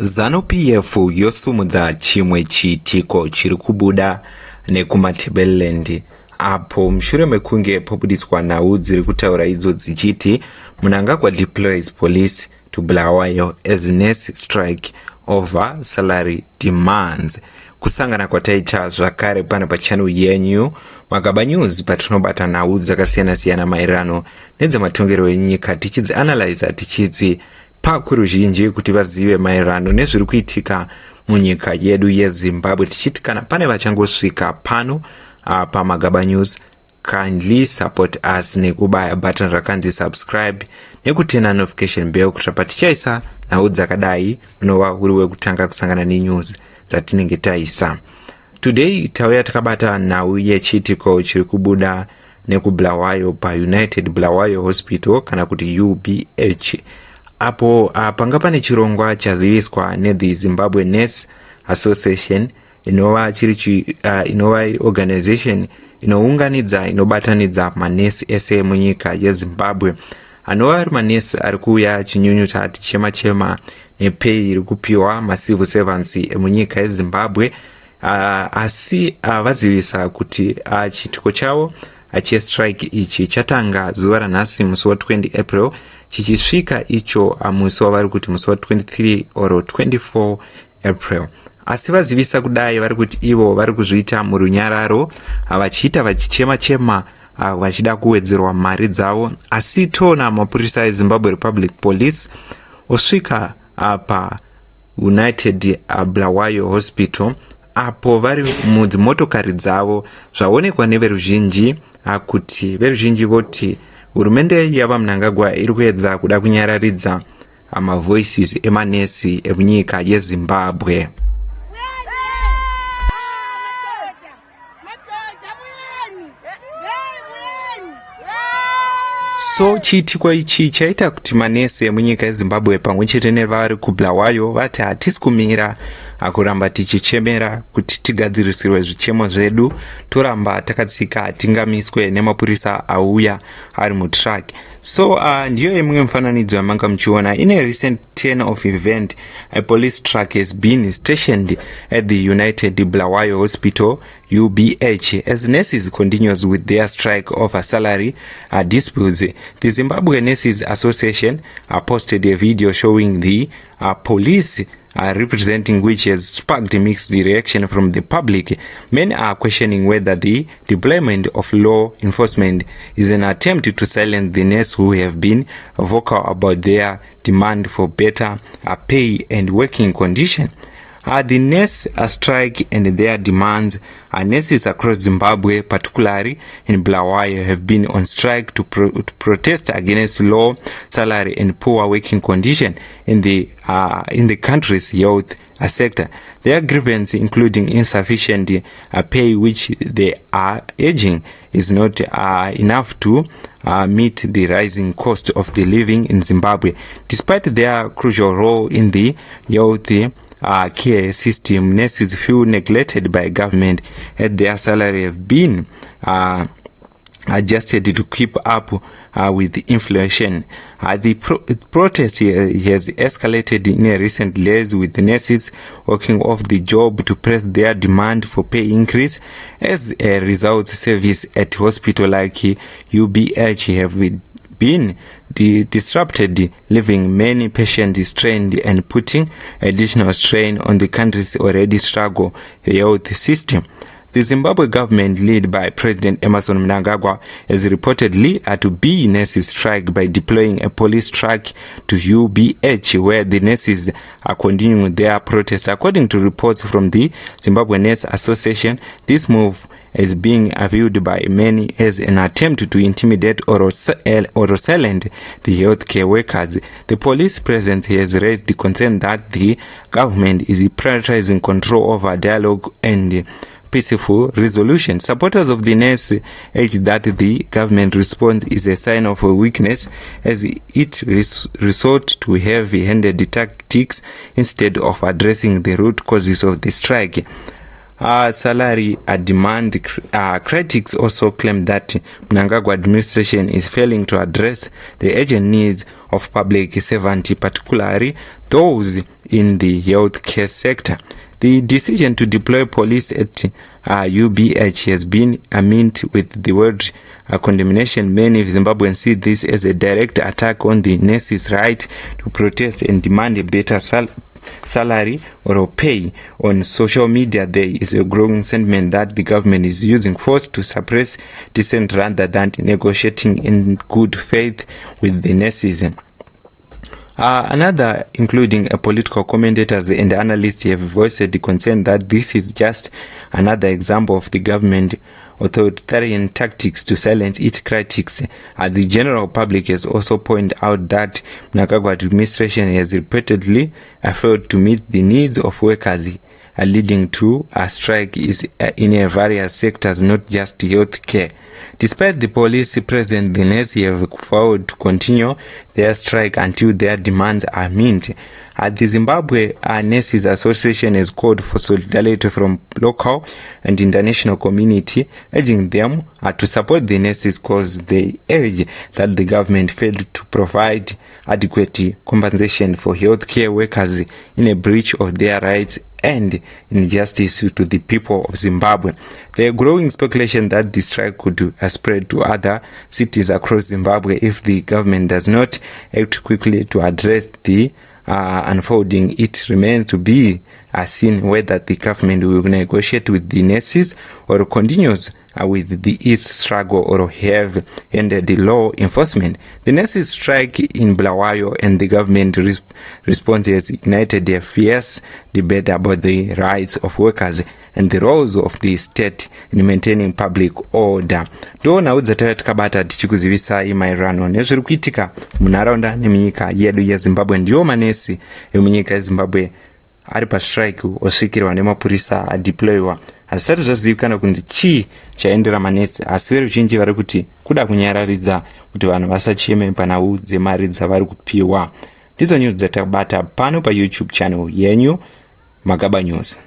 ZANU-PF yosumudza chimwe chiitiko chiri kubuda nekumatabeleland apo mushure mekunge pobudiswa nhau dziri kutaura idzo dzichiti Mnangagwa deploys police to Bulawayo as nurse strike over salary demands. Kusangana kwataita zvakare pano pachannel yenyu Magaba News patinobata nhau dzakasiyana-siyana maererano nedzamatongerero enyika tichidzianalyza tichidzi pakuruzhinji kuti vazive maererano nezviri kuitika munyika yedu yeZimbabwe tichiti kana pane vachangosvika pano paMagaba News, kindly support us nekubaya button rakanzi subscribe nekutena notification bell kuti patichaisa nhau dzakadai unova uri wekutanga kusangana nenews dzatinenge taisa. Today tauya takabata nhau yechiitiko chiri kubuda nekubulawayo paUnited Bulawayo Hospital kana kuti UBH apo panga pane chirongwa chaziviswa neThe Zimbabwe Nurse Association inova organization inounganidza inobatanidza manesi ese munyika yeZimbabwe anova ari manesi ari kuuya chinyunyuta tichema nepei iri kupiwa macivil servants emunyika yeZimbabwe asi vazivisa kuti chiitiko chavo chestrike ichi chatanga zuva ranhasi musi wa20 April chichisvika icho musi wavari kuti musi wa23 or 24 April. Asi vazivisa kudai vari kuti ivo vari kuzviita murunyararo vachiita vachichema vachida kuwedzerwa mari dzavo, asi tona mapurisa eZimbabwe Republic Police osvika pa United Bulawayo Hospital apo vari mudzimotokari dzavo zvaonekwa neveruzhinji kuti veruzhinji voti hurumende yava Mnangagwa iri kuedza kuda kunyararidza voices emanesi emunyika yeZimbabwe. So chiitiko ichi chaita kuti manesi emunyika yeZimbabwe pamwe chete nevari kuBulawayo vati hatisi kumira kuramba tichichemera kuti tigadzirisirwe zvichemo zvedu, toramba takatsika hatingamiswe nemapurisa auya ari mutrack. So ndiyo imwe mufananidzo yamanga muchiona. In a recent turn of event, a police truck has been stationed at the United Bulawayo Hospital UBH as nurses continues with their strike over salary disputes. The Zimbabwe Nurses Association posted a video showing the police representing, which has sparked mixed reaction from the public. Many are questioning whether the deployment of law enforcement is an attempt to silence the nurses who have been vocal about their demand for better pay and working conditions. The nurse strike and their demands. Nurses across Zimbabwe, particularly in Bulawayo, have been on strike to protest against low salary and poor working condition in the country's health sector. Their grievances, including insufficient pay, which they are urging is not enough to meet the rising cost of the living in Zimbabwe. Despite their crucial role in the health care system, nurses feel neglected by government as their salary have been adjusted to keep up with inflation. The protest has escalated in recent days, with the nurses walking off the job to press their demand for pay increase. As a result, service at hospital like UBH have been disrupted, leaving many patients strained and putting additional strain on the country's already struggle health system. The Zimbabwe government, led by President Emmerson Mnangagwa, has reportedly had to be nurses strike by deploying a police truck to UBH, where the nurses are continuing their protest. According to reports from the Zimbabwe Nurse Association, this move is being viewed by many as an attempt to intimidate or silence the healthcare workers. The police presence has raised the concern that the government is prioritizing control over dialogue and peaceful resolution. Supporters of the nurse urge that the government response is a sign of a weakness as it resort to heavy-handed tactics instead of addressing the root causes of the strike. salary demand. Critics also claim that Mnangagwa administration is failing to address the urgent needs of public servants, particularly those in the healthcare sector. The decision to deploy police at UBH has been met with the word condemnation. Many Zimbabweans see this as a direct attack on the nurses' right to protest and demand a better salary or pay. On social media, there is a growing sentiment that the government is using force to suppress dissent rather than negotiating in good faith with the nurses. Another, including political commentators and analysts, have voiced the concern that this is just another example of the government authoritarian tactics to silence its critics. The general public has also pointed out that Mnangagwa administration has repeatedly failed to meet the needs of workers, leading to a strike in various sectors, not just healthcare. Despite the police presence, the nurses have vowed to continue their strike until their demands are met. The Zimbabwe Nurses Association has called for solidarity from local and international community, urging them to support the nurses because they urge that the government failed to provide adequate compensation for healthcare workers in a breach of their rights and injustice to the people of Zimbabwe. There is growing speculation that the strike could spread to other cities across Zimbabwe if the government does not act quickly to address the unfolding. It remains to be seen whether the government will negotiate with the nurses or continues with its struggle or have ended the law enforcement. The nurses' strike in Bulawayo and the government response has ignited a fierce debate about the rights of workers and the roles of the state in maintaining public order. Ndona udzataya tikabata tichikuzivisa imairano nezviri kuitika munharaunda nemunyika yedu yeZimbabwe. Ndiwo manesi emunyika yeZimbabwe ari pastrike osvikirwa nemapurisa adeployiwa. Hazvisati zvazivikanwa kuti chii chaendera manesi, asi veruzhinji vari kuti kuda kunyararidza kuti vanhu vasacheme panhau dzemari dzavari kupiwa. Ndidzo nyuzi dzatakabata pano paYouTube channel yenyu Magaba News.